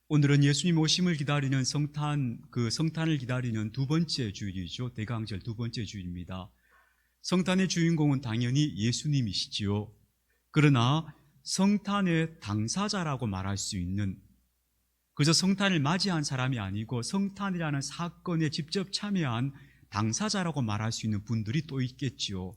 오늘은 예수님 오심을 기다리는 성탄을 기다리는 두 번째 주일이죠. 대강절 두 번째 주일입니다. 성탄의 주인공은 당연히 예수님이시지요. 그러나 성탄의 당사자라고 말할 수 있는, 그저 성탄을 맞이한 사람이 아니고 성탄이라는 사건에 직접 참여한 당사자라고 말할 수 있는 분들이 또 있겠지요.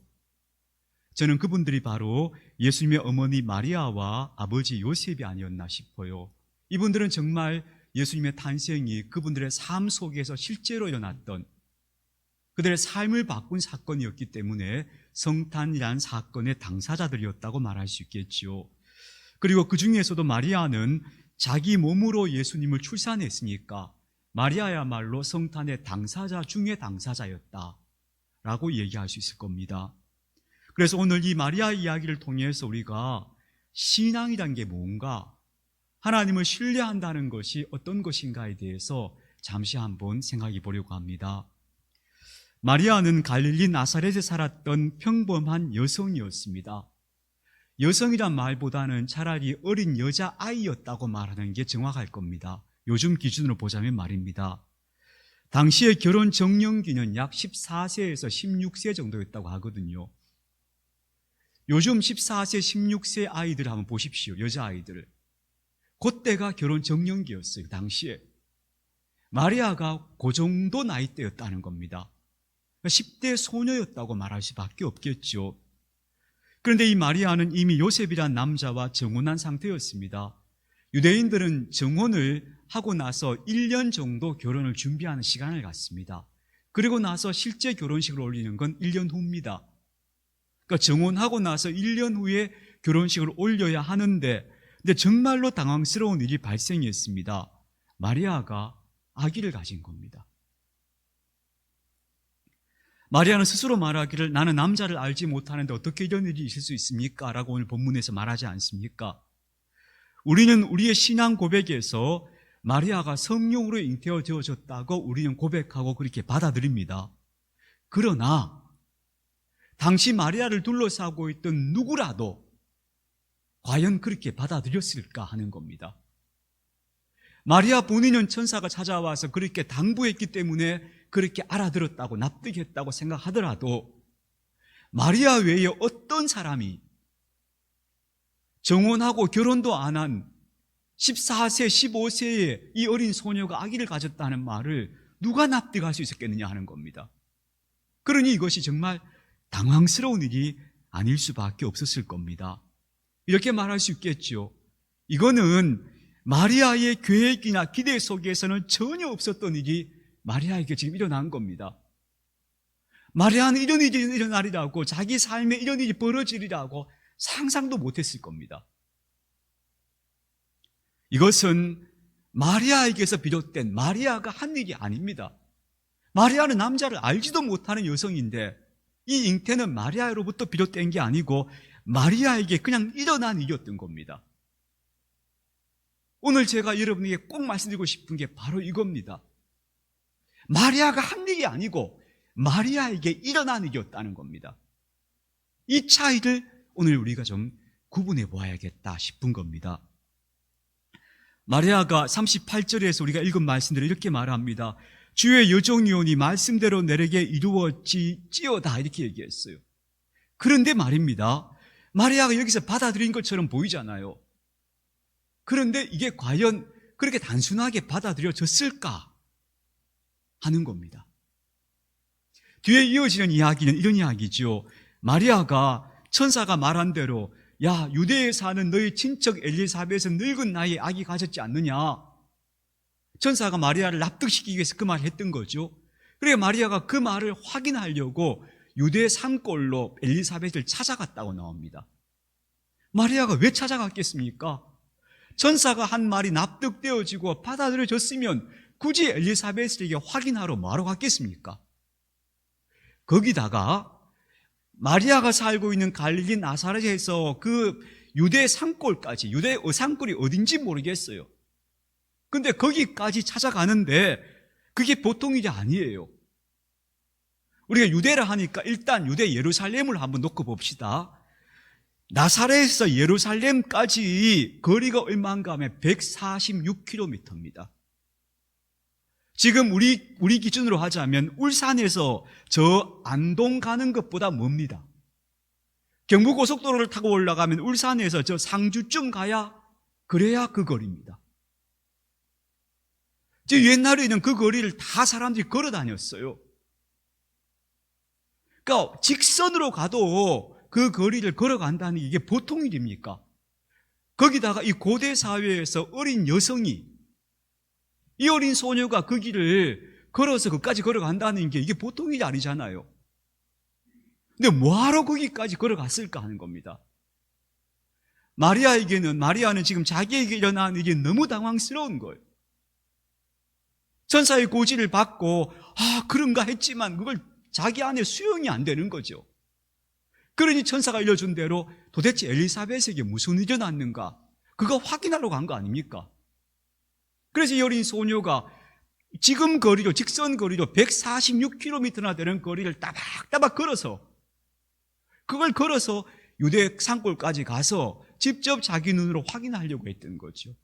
저는 그분들이 바로 예수님의 어머니 마리아와 아버지 요셉이 아니었나 싶어요. 이분들은 정말 예수님의 탄생이 그분들의 삶 속에서 실제로 일어났던, 그들의 삶을 바꾼 사건이었기 때문에 성탄이라는 사건의 당사자들이었다고 말할 수 있겠지요. 그리고 그 중에서도 마리아는 자기 몸으로 예수님을 출산했으니까 마리아야말로 성탄의 당사자 중의 당사자였다라고 얘기할 수 있을 겁니다. 그래서 오늘 이 마리아 이야기를 통해서 우리가 신앙이란 게 뭔가, 하나님을 신뢰한다는 것이 어떤 것인가에 대해서 잠시 한번 생각해 보려고 합니다. 마리아는 갈릴리 나사렛에 살았던 평범한 여성이었습니다. 여성이란 말보다는 차라리 어린 여자아이였다고 말하는 게 정확할 겁니다. 요즘 기준으로 보자면 말입니다. 당시의 결혼 적령기는 약 14세에서 16세 정도였다고 하거든요. 요즘 14세, 16세 아이들 한번 보십시오. 여자아이들을. 그때가 결혼 적령기였어요. 당시에. 마리아가 그 정도 나이대였다는 겁니다. 10대 소녀였다고 말할 수밖에 없겠죠. 그런데 이 마리아는 이미 요셉이란 남자와 정혼한 상태였습니다. 유대인들은 정혼을 하고 나서 1년 정도 결혼을 준비하는 시간을 갖습니다. 그리고 나서 실제 결혼식을 올리는 건 1년 후입니다. 그러니까 정혼하고 나서 1년 후에 결혼식을 올려야 하는데, 근데 정말로 당황스러운 일이 발생했습니다. 마리아가 아기를 가진 겁니다. 마리아는 스스로 말하기를 나는 남자를 알지 못하는데 어떻게 이런 일이 있을 수 있습니까? 라고 오늘 본문에서 말하지 않습니까? 우리는 우리의 신앙 고백에서 마리아가 성령으로 잉태어졌다고 우리는 고백하고 그렇게 받아들입니다. 그러나 당시 마리아를 둘러싸고 있던 누구라도 과연 그렇게 받아들였을까 하는 겁니다. 마리아 본인은 천사가 찾아와서 그렇게 당부했기 때문에 그렇게 알아들었다고 납득했다고 생각하더라도 마리아 외에 어떤 사람이 정혼하고 결혼도 안 한 14세, 15세의 이 어린 소녀가 아기를 가졌다는 말을 누가 납득할 수 있었겠느냐 하는 겁니다. 그러니 이것이 정말 당황스러운 일이 아닐 수밖에 없었을 겁니다. 이렇게 말할 수 있겠죠. 이거는 마리아의 계획이나 기대 속에서는 전혀 없었던 일이 마리아에게 지금 일어난 겁니다. 마리아는 이런 일이 일어나리라고, 자기 삶에 이런 일이 벌어지리라고 상상도 못했을 겁니다. 이것은 마리아에게서 비롯된, 마리아가 한 일이 아닙니다. 마리아는 남자를 알지도 못하는 여성인데 이 잉태는 마리아로부터 비롯된 게 아니고 마리아에게 그냥 일어난 일이었던 겁니다. 오늘 제가 여러분에게 꼭 말씀드리고 싶은 게 바로 이겁니다. 마리아가 한 일이 아니고 마리아에게 일어난 일이었다는 겁니다. 이 차이를 오늘 우리가 좀 구분해 보아야겠다 싶은 겁니다. 마리아가 38절에서 우리가 읽은 말씀대로 이렇게 말합니다. 주의 여종이오니 말씀대로 내게 이루어지지어다, 이렇게 얘기했어요. 그런데 말입니다, 마리아가 여기서 받아들인 것처럼 보이잖아요. 그런데 이게 과연 그렇게 단순하게 받아들여졌을까 하는 겁니다. 뒤에 이어지는 이야기는 이런 이야기죠. 마리아가 천사가 말한 대로 야, 유대에 사는 너희 친척 엘리사벳은 늙은 나이에 아기 가졌지 않느냐. 천사가 마리아를 납득시키기 위해서 그 말을 했던 거죠. 그래 마리아가 그 말을 확인하려고 유대 산골로 엘리사벳을 찾아갔다고 나옵니다. 마리아가 왜 찾아갔겠습니까? 천사가 한 말이 납득되어지고 받아들여졌으면 굳이 엘리사벳에게 확인하러 뭐하러 갔겠습니까? 거기다가 마리아가 살고 있는 갈릴리 나사렛에서 그 유대 산골까지, 유대 산골이 어딘지 모르겠어요. 근데 거기까지 찾아가는데 그게 보통 일이 아니에요. 우리가 유대라 하니까 일단 유대 예루살렘을 한번 놓고 봅시다. 나사렛에서 예루살렘까지 거리가 얼마인가 하면 146km입니다. 지금 우리 기준으로 하자면 울산에서 저 안동 가는 것보다 멉니다. 경부고속도로를 타고 올라가면 울산에서 저 상주쯤 그래야 그 거리입니다. 옛날에는 그 거리를 다 사람들이 걸어 다녔어요. 그러니까 직선으로 가도 그 거리를 걸어간다는 게 이게 보통 일입니까? 거기다가 이 고대 사회에서 어린 여성이, 이 어린 소녀가 그 길을 걸어서 그까지 걸어간다는 게 이게 보통 일이 아니잖아요. 근데 뭐하러 거기까지 걸어갔을까 하는 겁니다. 마리아는 지금 자기에게 일어난 일이 너무 당황스러운 거예요. 천사의 고지를 받고 그런가 했지만 그걸 자기 안에 수용이 안 되는 거죠. 그러니 천사가 알려준 대로 도대체 엘리사벳에게 무슨 일이 일어났는가, 그거 확인하러 간 거 아닙니까? 그래서 이 어린 소녀가 지금 거리로, 직선 거리로 146km나 되는 거리를 따박따박 그걸 걸어서 유대 산골까지 가서 직접 자기 눈으로 확인하려고 했던 거죠.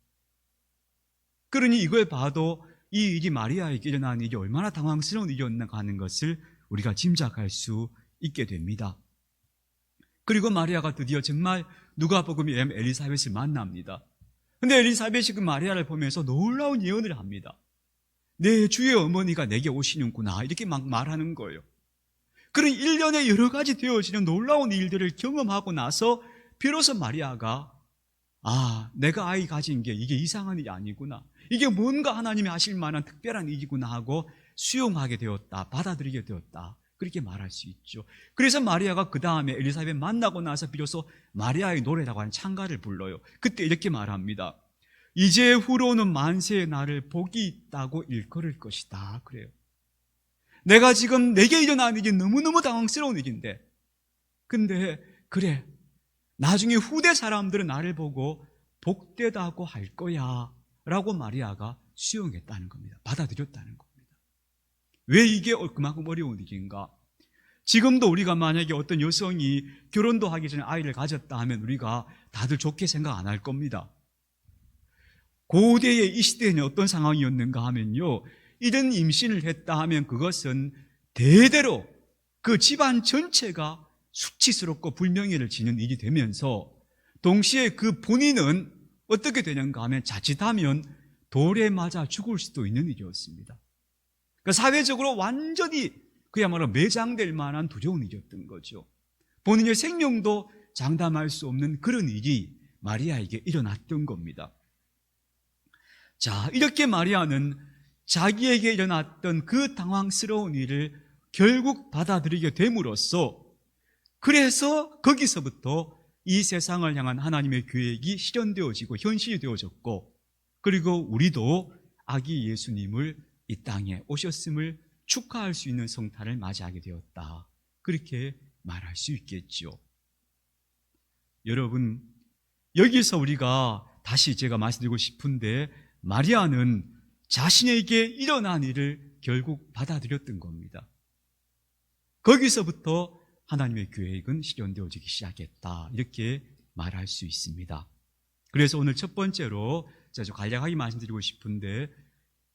그러니 이걸 봐도 이 일이 마리아에게 일어난 일이 얼마나 당황스러운 일이었는가 하는 것을 우리가 짐작할 수 있게 됩니다. 그리고 마리아가 드디어 정말 누가복음에 의하면 엘리사벳을 만납니다. 근데 엘리사벳이 그 마리아를 보면서 놀라운 예언을 합니다. 내 주의 어머니가 내게 오시는구나, 이렇게 막 말하는 거예요. 그런 일련의 여러 가지 되어지는 놀라운 일들을 경험하고 나서 비로소 마리아가 내가 아이 가진 게 이게 이상한 일이 아니구나, 이게 뭔가 하나님이 하실 만한 특별한 일이구나 하고 수용하게 되었다, 받아들이게 되었다, 그렇게 말할 수 있죠. 그래서 마리아가 그 다음에 엘리사벳 만나고 나서 비로소 마리아의 노래라고 하는 찬가를 불러요. 그때 이렇게 말합니다. 이제 후로는 만세의 날을 복이 있다고 일컬을 것이다, 그래요. 내가 지금 내게 일어난 일이 너무너무 당황스러운 일인데, 근데 그래, 나중에 후대 사람들은 나를 보고 복되다고 할 거야 라고 마리아가 수용했다는 겁니다. 받아들였다는 겁니다. 왜 이게 그만큼 어려운 일인가? 지금도 우리가 만약에 어떤 여성이 결혼도 하기 전에 아이를 가졌다 하면 우리가 다들 좋게 생각 안 할 겁니다. 고대의 이 시대에는 어떤 상황이었는가 하면요, 이런 임신을 했다 하면 그것은 대대로 그 집안 전체가 수치스럽고 불명예를 지는 일이 되면서, 동시에 그 본인은 어떻게 되는가 하면 자칫하면 돌에 맞아 죽을 수도 있는 일이었습니다. 그러니까 사회적으로 완전히 그야말로 매장될 만한 두려운 일이었던 거죠. 본인의 생명도 장담할 수 없는 그런 일이 마리아에게 일어났던 겁니다. 자, 이렇게 마리아는 자기에게 일어났던 그 당황스러운 일을 결국 받아들이게 됨으로써, 그래서 거기서부터 이 세상을 향한 하나님의 계획이 실현되어지고 현실이 되어졌고, 그리고 우리도 아기 예수님을 이 땅에 오셨음을 축하할 수 있는 성탄을 맞이하게 되었다, 그렇게 말할 수 있겠죠. 여러분, 여기서 우리가 다시 제가 말씀드리고 싶은데, 마리아는 자신에게 일어난 일을 결국 받아들였던 겁니다. 거기서부터 하나님의 계획은 실현되어지기 시작했다, 이렇게 말할 수 있습니다. 그래서 오늘 첫 번째로 제가 간략하게 말씀드리고 싶은데,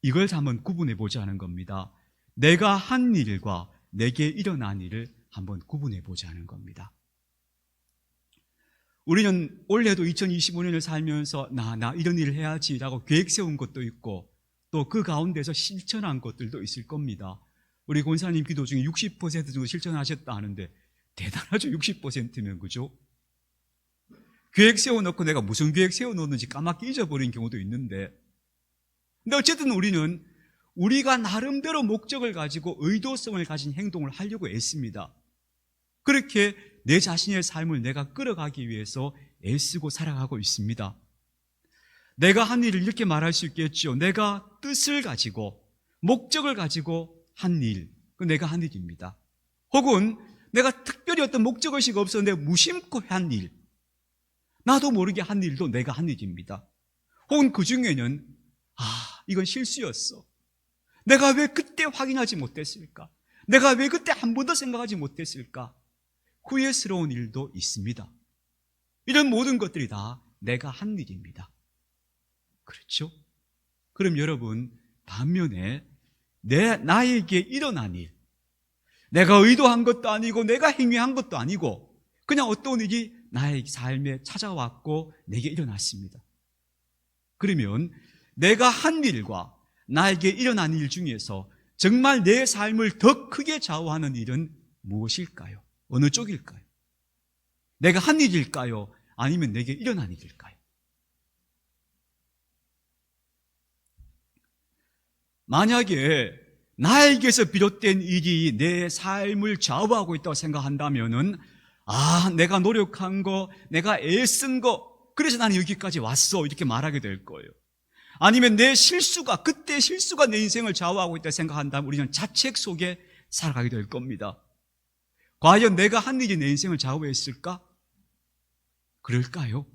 이걸 한번 구분해 보자는 겁니다. 내가 한 일과 내게 일어난 일을 한번 구분해 보자는 겁니다. 우리는 올해도 2025년을 살면서 나 이런 일을 해야지라고 계획 세운 것도 있고, 또 그 가운데서 실천한 것들도 있을 겁니다. 우리 권사님 기도 중에 60% 정도 실천하셨다 하는데 대단하죠. 60%면, 그죠? 계획 세워놓고 내가 무슨 계획 세워놓는지 까맣게 잊어버린 경우도 있는데, 근데 어쨌든 우리는 우리가 나름대로 목적을 가지고 의도성을 가진 행동을 하려고 애씁니다. 그렇게 내 자신의 삶을 내가 끌어가기 위해서 애쓰고 살아가고 있습니다. 내가 한 일을 이렇게 말할 수 있겠죠. 내가 뜻을 가지고 목적을 가지고 한 일, 그 내가 한 일입니다. 혹은 내가 특별히 어떤 목적의식 없었는데 무심코 한 일, 나도 모르게 한 일도 내가 한 일입니다. 혹은 그 중에는 이건 실수였어, 내가 왜 그때 확인하지 못했을까, 내가 왜 그때 한 번도 생각하지 못했을까, 후회스러운 일도 있습니다. 이런 모든 것들이 다 내가 한 일입니다. 그렇죠? 그럼 여러분, 반면에 나에게 일어난 일, 내가 의도한 것도 아니고 내가 행위한 것도 아니고 그냥 어떤 일이 나의 삶에 찾아왔고 내게 일어났습니다. 그러면 내가 한 일과 나에게 일어난 일 중에서 정말 내 삶을 더 크게 좌우하는 일은 무엇일까요? 어느 쪽일까요? 내가 한 일일까요? 아니면 내게 일어난 일일까요? 만약에 나에게서 비롯된 일이 내 삶을 좌우하고 있다고 생각한다면은, 내가 노력한 거, 내가 애쓴 거, 그래서 나는 여기까지 왔어, 이렇게 말하게 될 거예요. 아니면 그때 실수가 내 인생을 좌우하고 있다고 생각한다면 우리는 자책 속에 살아가게 될 겁니다. 과연 내가 한 일이 내 인생을 좌우했을까? 그럴까요?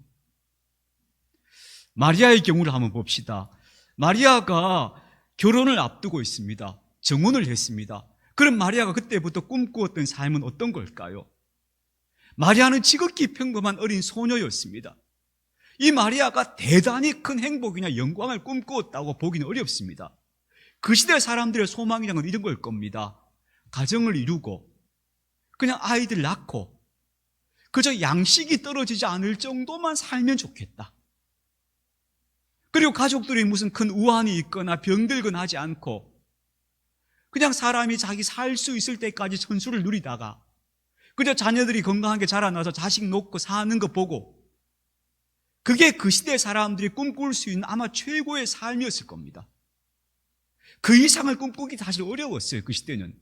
마리아의 경우를 한번 봅시다. 마리아가 결혼을 앞두고 있습니다. 정혼을 했습니다. 그럼 마리아가 그때부터 꿈꾸었던 삶은 어떤 걸까요? 마리아는 지극히 평범한 어린 소녀였습니다. 이 마리아가 대단히 큰 행복이나 영광을 꿈꾸었다고 보기는 어렵습니다. 그 시대 사람들의 소망이란 이런 걸 겁니다. 가정을 이루고 그냥 아이들 낳고 그저 양식이 떨어지지 않을 정도만 살면 좋겠다. 그리고 가족들이 무슨 큰 우환이 있거나 병들거나 하지 않고 그냥 사람이 자기 살 수 있을 때까지 천수를 누리다가 그저 자녀들이 건강하게 자라나서 자식 놓고 사는 거 보고, 그게 그 시대 사람들이 꿈꿀 수 있는 아마 최고의 삶이었을 겁니다. 그 이상을 꿈꾸기 사실 어려웠어요. 그 시대는.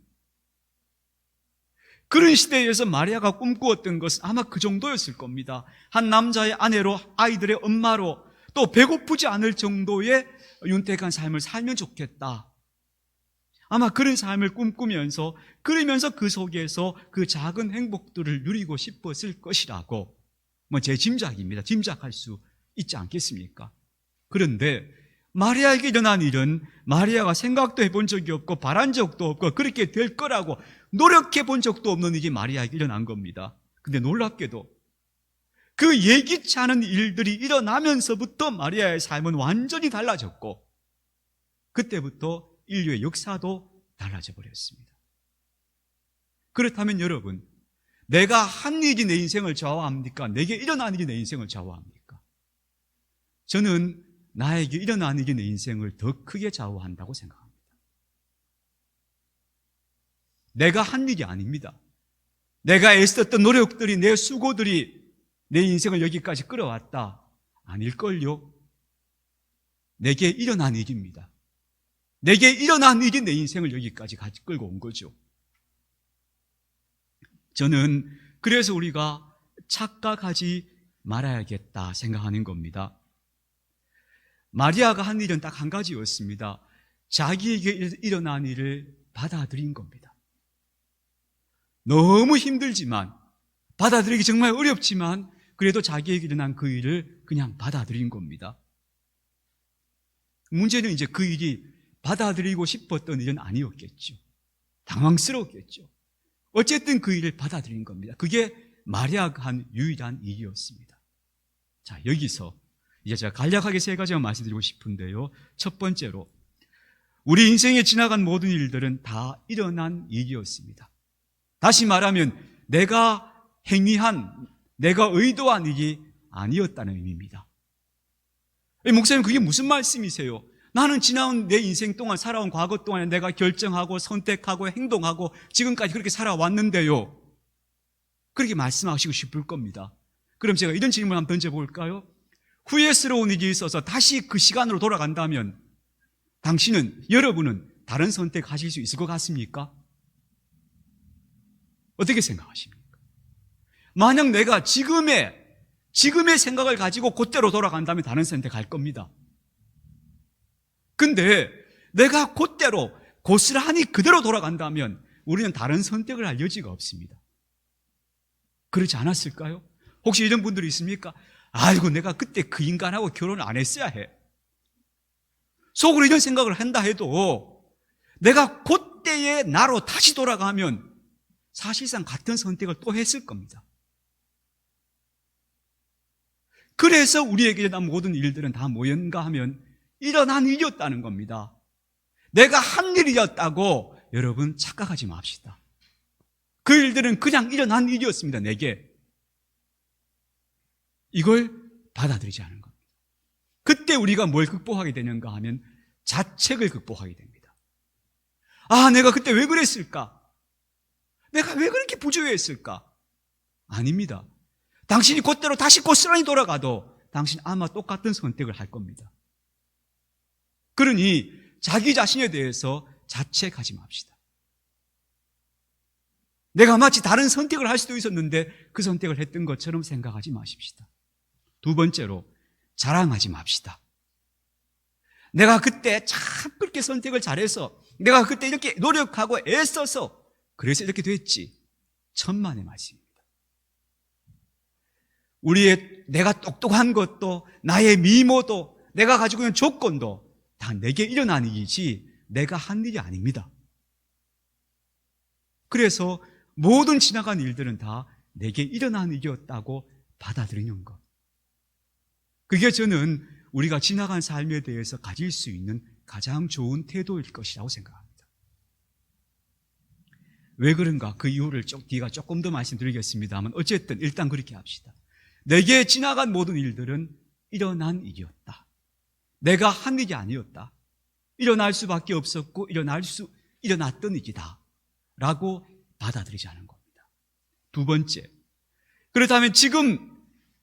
그런 시대에서 마리아가 꿈꾸었던 것은 아마 그 정도였을 겁니다. 한 남자의 아내로, 아이들의 엄마로, 또 배고프지 않을 정도의 윤택한 삶을 살면 좋겠다. 아마 그런 삶을 꿈꾸면서, 그러면서 그 속에서 그 작은 행복들을 누리고 싶었을 것이라고 제 짐작입니다. 짐작할 수 있지 않겠습니까? 그런데 마리아에게 일어난 일은 마리아가 생각도 해본 적이 없고 바란 적도 없고 그렇게 될 거라고 노력해 본 적도 없는 일이 마리아에게 일어난 겁니다. 근데 놀랍게도 그 예기치 않은 일들이 일어나면서부터 마리아의 삶은 완전히 달라졌고, 그때부터 인류의 역사도 달라져 버렸습니다. 그렇다면 여러분, 내가 한 일이 내 인생을 좌우합니까? 내게 일어난 일이 내 인생을 좌우합니까? 저는 나에게 일어난 일이 내 인생을 더 크게 좌우한다고 생각합니다. 내가 한 일이 아닙니다. 내가 애썼던 노력들이, 내 수고들이 내 인생을 여기까지 끌어왔다? 아닐걸요? 내게 일어난 일입니다. 내게 일어난 일이 내 인생을 여기까지 끌고 온 거죠. 저는 그래서 우리가 착각하지 말아야겠다 생각하는 겁니다. 마리아가 한 일은 딱 한 가지였습니다. 자기에게 일어난 일을 받아들인 겁니다. 너무 힘들지만, 받아들이기 정말 어렵지만 그래도 자기에게 일어난 그 일을 그냥 받아들인 겁니다. 문제는 이제 그 일이 받아들이고 싶었던 일은 아니었겠죠. 당황스러웠겠죠. 어쨌든 그 일을 받아들인 겁니다. 그게 마리아가 한 유일한 일이었습니다. 자, 여기서 이제 제가 간략하게 세 가지만 말씀드리고 싶은데요. 첫 번째로, 우리 인생에 지나간 모든 일들은 다 일어난 일이었습니다. 다시 말하면 내가 행위한, 내가 의도한 일이 아니었다는 의미입니다. 목사님, 그게 무슨 말씀이세요? 나는 지나온 내 인생 동안, 살아온 과거 동안에 내가 결정하고 선택하고 행동하고 지금까지 그렇게 살아왔는데요. 그렇게 말씀하시고 싶을 겁니다. 그럼 제가 이런 질문 한번 던져볼까요? 후회스러운 일이 있어서 다시 그 시간으로 돌아간다면 당신은, 여러분은 다른 선택하실 수 있을 것 같습니까? 어떻게 생각하십니까? 만약 내가 지금의 생각을 가지고 그때로 돌아간다면 다른 선택할 겁니다. 근데 내가 그때로 고스란히 그대로 돌아간다면 우리는 다른 선택을 할 여지가 없습니다. 그렇지 않았을까요? 혹시 이런 분들이 있습니까? 아이고, 내가 그때 그 인간하고 결혼을 안 했어야 해. 속으로 이런 생각을 한다 해도 내가 그때의 나로 다시 돌아가면 사실상 같은 선택을 또 했을 겁니다. 그래서 우리에게 일어난 모든 일들은 다 뭐였는가 하면 일어난 일이었다는 겁니다. 내가 한 일이었다고 여러분 착각하지 맙시다. 그 일들은 그냥 일어난 일이었습니다. 내게. 이걸 받아들이지 않은 겁니다. 그때 우리가 뭘 극복하게 되는가 하면 자책을 극복하게 됩니다. 아, 내가 그때 왜 그랬을까? 내가 왜 그렇게 부조했을까? 아닙니다. 당신이 그때로 다시 고스란히 돌아가도 당신 아마 똑같은 선택을 할 겁니다. 그러니 자기 자신에 대해서 자책하지 맙시다. 내가 마치 다른 선택을 할 수도 있었는데 그 선택을 했던 것처럼 생각하지 마십시다. 두 번째로, 자랑하지 맙시다. 내가 그때 참 그렇게 선택을 잘해서, 내가 그때 이렇게 노력하고 애써서 그래서 이렇게 됐지. 천만의 말씀입니다. 내가 똑똑한 것도, 나의 미모도, 내가 가지고 있는 조건도 다 내게 일어난 일이지 내가 한 일이 아닙니다. 그래서 모든 지나간 일들은 다 내게 일어난 일이었다고 받아들이는 것. 그게 저는 우리가 지나간 삶에 대해서 가질 수 있는 가장 좋은 태도일 것이라고 생각합니다. 왜 그런가? 그 이유를 뒤가 조금 더 말씀드리겠습니다만 어쨌든 일단 그렇게 합시다. 내게 지나간 모든 일들은 일어난 일이었다. 내가 한 일이 아니었다. 일어날 수밖에 없었고 일어났던 일이다. 라고 받아들이자는 겁니다. 두 번째, 그렇다면 지금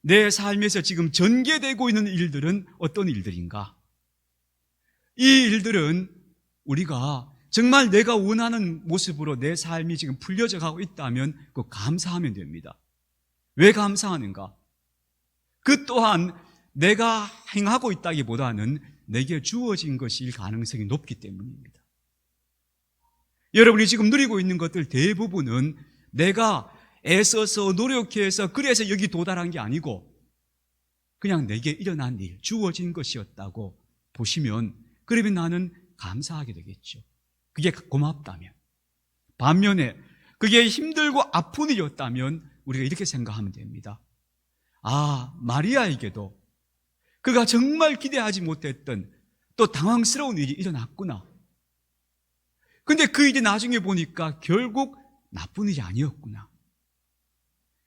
내 삶에서 지금 전개되고 있는 일들은 어떤 일들인가? 이 일들은 우리가 정말 내가 원하는 모습으로 내 삶이 지금 풀려져 가고 있다면 그 감사하면 됩니다. 왜 감사하는가? 그 또한 내가 행하고 있다기보다는 내게 주어진 것일 가능성이 높기 때문입니다. 여러분이 지금 누리고 있는 것들 대부분은 내가 애써서 노력해서 그래서 여기 도달한 게 아니고 그냥 내게 일어난 일, 주어진 것이었다고 보시면 그러면 나는 감사하게 되겠죠. 그게 고맙다면. 반면에 그게 힘들고 아픈 일이었다면 우리가 이렇게 생각하면 됩니다. 아, 마리아에게도 그가 정말 기대하지 못했던 또 당황스러운 일이 일어났구나. 근데 그 일이 나중에 보니까 결국 나쁜 일이 아니었구나.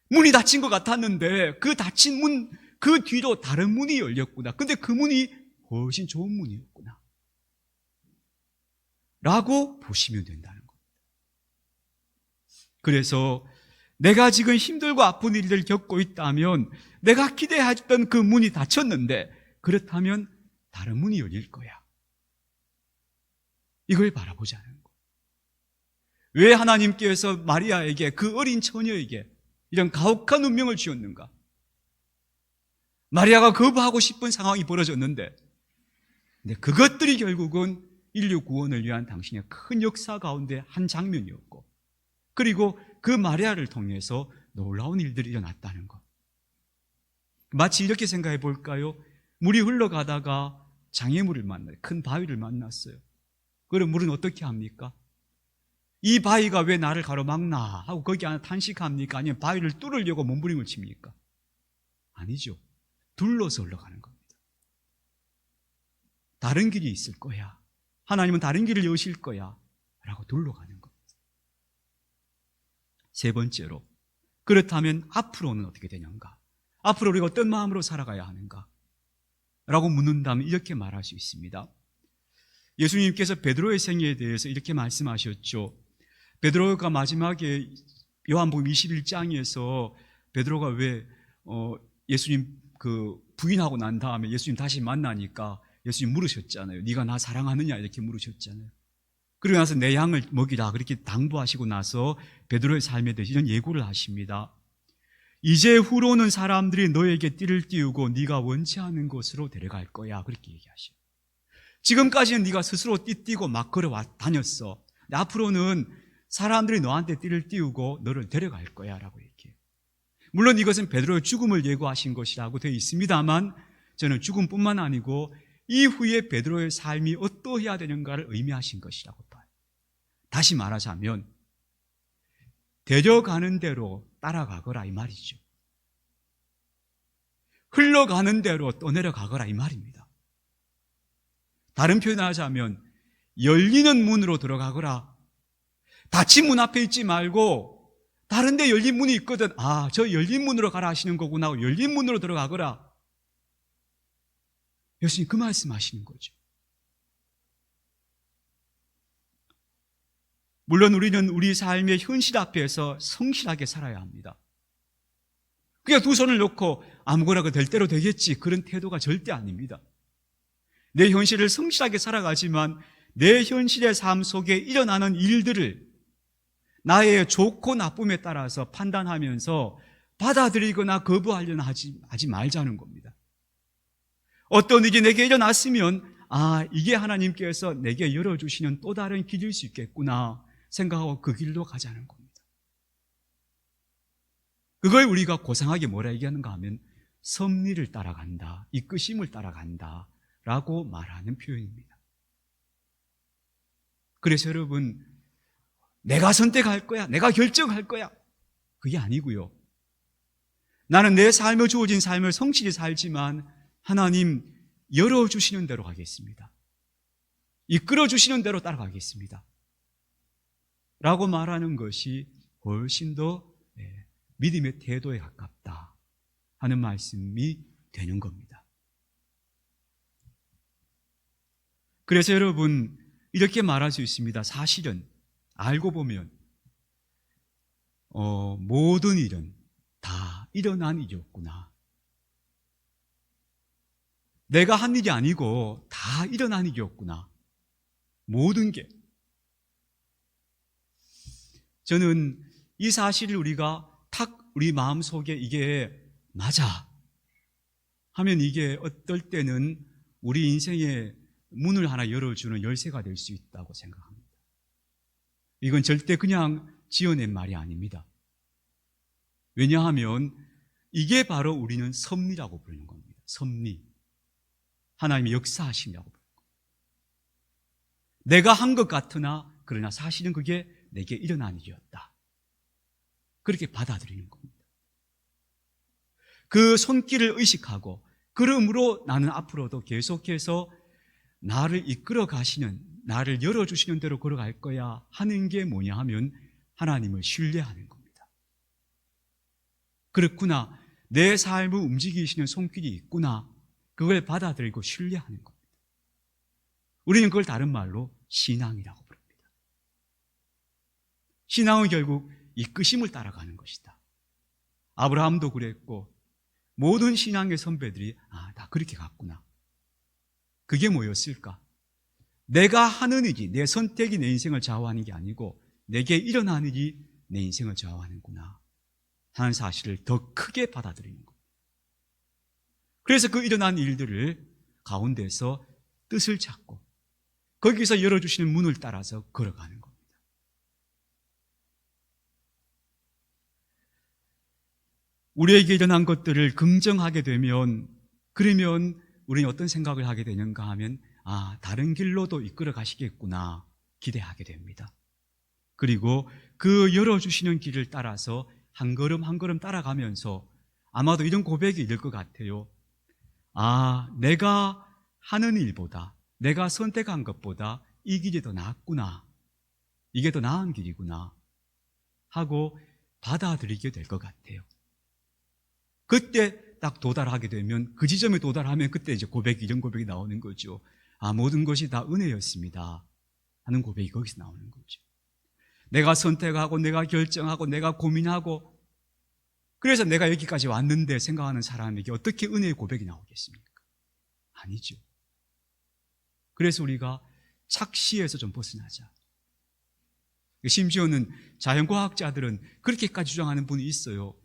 문이 닫힌 것 같았는데 그 닫힌 문, 그 뒤로 다른 문이 열렸구나. 근데 그 문이 훨씬 좋은 문이었구나. 라고 보시면 된다는 겁니다. 그래서 내가 지금 힘들고 아픈 일을 겪고 있다면 내가 기대했던 그 문이 닫혔는데 그렇다면 다른 문이 열릴 거야. 이걸 바라보자는 거예요. 왜 하나님께서 마리아에게, 그 어린 처녀에게 이런 가혹한 운명을 주었는가? 마리아가 거부하고 싶은 상황이 벌어졌는데 근데 그것들이 결국은 인류 구원을 위한 당신의 큰 역사 가운데 한 장면이었고 그리고 그 마리아를 통해서 놀라운 일들이 일어났다는 것. 마치 이렇게 생각해 볼까요? 물이 흘러가다가 장애물을 만나요. 큰 바위를 만났어요. 그럼 물은 어떻게 합니까? 이 바위가 왜 나를 가로막나 하고 거기 안에 탄식합니까? 아니면 바위를 뚫으려고 몸부림을 칩니까? 아니죠. 둘러서 흘러가는 겁니다. 다른 길이 있을 거야. 하나님은 다른 길을 여실 거야. 라고 둘러가는 겁니다. 세 번째로, 그렇다면 앞으로는 어떻게 되는가? 앞으로 우리가 어떤 마음으로 살아가야 하는가? 라고 묻는다면 이렇게 말할 수 있습니다. 예수님께서 베드로의 생애에 대해서 이렇게 말씀하셨죠. 베드로가 마지막에 요한복음 21장에서 베드로가 왜 예수님 부인하고 난 다음에 예수님 다시 만나니까 예수님 물으셨잖아요. 네가 나 사랑하느냐 이렇게 물으셨잖아요. 그러고 나서 내 양을 먹이라 그렇게 당부하시고 나서 베드로의 삶에 대해서 이런 예고를 하십니다. 이제 후로는 사람들이 너에게 띠를 띄우고 네가 원치 않은 곳으로 데려갈 거야. 그렇게 얘기하셔요. 지금까지는 네가 스스로 띠띠고 막 걸어 다녔어. 앞으로는 사람들이 너한테 띠를 띄우고 너를 데려갈 거야 라고 얘기해요. 물론 이것은 베드로의 죽음을 예고하신 것이라고 되어 있습니다만 저는 죽음뿐만 아니고 이후에 베드로의 삶이 어떠해야 되는가를 의미하신 것이라고 봐요. 다시 말하자면 데려가는 대로 따라가거라 이 말이죠. 흘러가는 대로 떠내려가거라 이 말입니다. 다른 표현을 하자면 열리는 문으로 들어가거라. 닫힌 문 앞에 있지 말고 다른 데 열린 문이 있거든. 아, 저 열린 문으로 가라 하시는 거구나 하고 열린 문으로 들어가거라. 예수님 그 말씀하시는 거죠. 물론 우리는 우리 삶의 현실 앞에서 성실하게 살아야 합니다. 그냥 두 손을 놓고 아무거나 될 대로 되겠지, 그런 태도가 절대 아닙니다. 내 현실을 성실하게 살아가지만 내 현실의 삶 속에 일어나는 일들을 나의 좋고 나쁨에 따라서 판단하면서 받아들이거나 거부하려나 하지 말자는 겁니다. 어떤 일이 내게 일어났으면 아, 이게 하나님께서 내게 열어주시는 또 다른 길일 수 있겠구나 생각하고 그 길로 가자는 겁니다. 그걸 우리가 고상하게 뭐라 얘기하는가 하면 섭리를 따라간다, 이끄심을 따라간다 라고 말하는 표현입니다. 그래서 여러분, 내가 선택할 거야, 내가 결정할 거야, 그게 아니고요. 나는 내 삶에 주어진 삶을 성실히 살지만 하나님 열어주시는 대로 가겠습니다. 이끌어주시는 대로 따라가겠습니다 라고 말하는 것이 훨씬 더 믿음의 태도에 가깝다 하는 말씀이 되는 겁니다. 그래서 여러분, 이렇게 말할 수 있습니다. 사실은 알고 보면 모든 일은 다 일어난 일이었구나. 내가 한 일이 아니고 다 일어난 일이었구나. 모든 게. 저는 이 사실을 우리가 탁 우리 마음속에 이게 맞아 하면 이게 어떨 때는 우리 인생의 문을 하나 열어주는 열쇠가 될 수 있다고 생각합니다. 이건 절대 그냥 지어낸 말이 아닙니다. 왜냐하면 이게 바로 우리는 섭리라고 부르는 겁니다. 섭리. 하나님의 역사하심이라고 부르는 겁니다. 내가 한 것 같으나 그러나 사실은 그게 내게 일어난 일이었다. 그렇게 받아들이는 겁니다. 그 손길을 의식하고 그러므로 나는 앞으로도 계속해서 나를 이끌어 가시는, 나를 열어주시는 대로 걸어갈 거야 하는 게 뭐냐 하면 하나님을 신뢰하는 겁니다. 그렇구나, 내 삶을 움직이시는 손길이 있구나, 그걸 받아들이고 신뢰하는 겁니다. 우리는 그걸 다른 말로 신앙이라고 부릅니다. 신앙은 결국 이끄심을 따라가는 것이다. 아브라함도 그랬고 모든 신앙의 선배들이 다 그렇게 갔구나. 그게 뭐였을까? 내가 하는 일이, 내 선택이 내 인생을 좌우하는 게 아니고 내게 일어나는 일이 내 인생을 좌우하는구나 하는 사실을 더 크게 받아들이는 겁니다. 그래서 그 일어난 일들을 가운데서 뜻을 찾고 거기서 열어주시는 문을 따라서 걸어가는 겁니다. 우리에게 일어난 것들을 긍정하게 되면, 그러면 우리는 어떤 생각을 하게 되는가 하면 다른 길로도 이끌어 가시겠구나 기대하게 됩니다. 그리고 그 열어주시는 길을 따라서 한 걸음 한 걸음 따라가면서 아마도 이런 고백이 있을 것 같아요. 내가 하는 일보다, 내가 선택한 것보다 이 길이 더 낫구나, 이게 더 나은 길이구나 하고 받아들이게 될 것 같아요. 그때 딱 도달하게 되면, 그 지점에 도달하면 그때 이제 이런 고백이 나오는 거죠. 모든 것이 다 은혜였습니다 하는 고백이 거기서 나오는 거죠. 내가 선택하고 내가 결정하고 내가 고민하고 그래서 내가 여기까지 왔는데 생각하는 사람에게 어떻게 은혜의 고백이 나오겠습니까? 아니죠. 그래서 우리가 착시에서 좀 벗어나자. 심지어는 자연과학자들은 그렇게까지 주장하는 분이 있어요.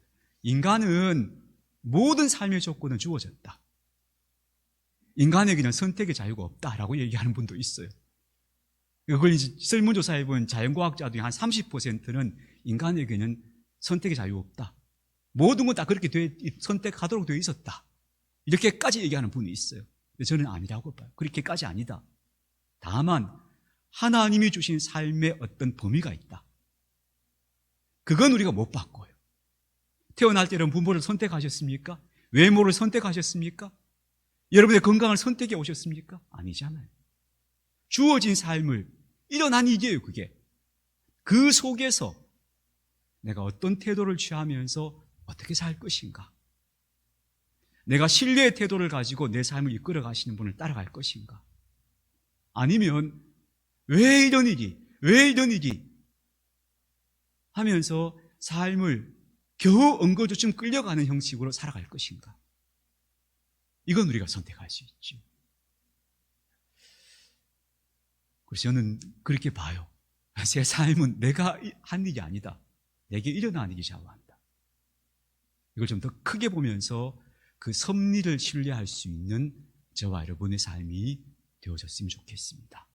인간은 모든 삶의 조건은 주어졌다. 인간에게는 선택의 자유가 없다라고 얘기하는 분도 있어요. 그걸 이제 설문조사해 본 자연과학자 중에 한 30%는 인간에게는 선택의 자유가 없다. 모든 건 다 그렇게 선택하도록 되어 있었다. 이렇게까지 얘기하는 분이 있어요. 근데 저는 아니라고 봐요. 그렇게까지 아니다. 다만 하나님이 주신 삶의 어떤 범위가 있다. 그건 우리가 못 바꿔요. 태어날 때는 부모를 선택하셨습니까? 외모를 선택하셨습니까? 여러분의 건강을 선택해 오셨습니까? 아니잖아요. 주어진 삶을 일어난 일이에요, 그게. 그 속에서 내가 어떤 태도를 취하면서 어떻게 살 것인가? 내가 신뢰의 태도를 가지고 내 삶을 이끌어 가시는 분을 따라갈 것인가? 아니면 왜 이런 일이 하면서 삶을 겨우 엉거주춤 끌려가는 형식으로 살아갈 것인가? 이건 우리가 선택할 수 있죠. 그래서 저는 그렇게 봐요. 제 삶은 내가 한 일이 아니다. 내게 일어나는 일이 좌우한다. 이걸 좀 더 크게 보면서 그 섭리를 신뢰할 수 있는 저와 여러분의 삶이 되어졌으면 좋겠습니다.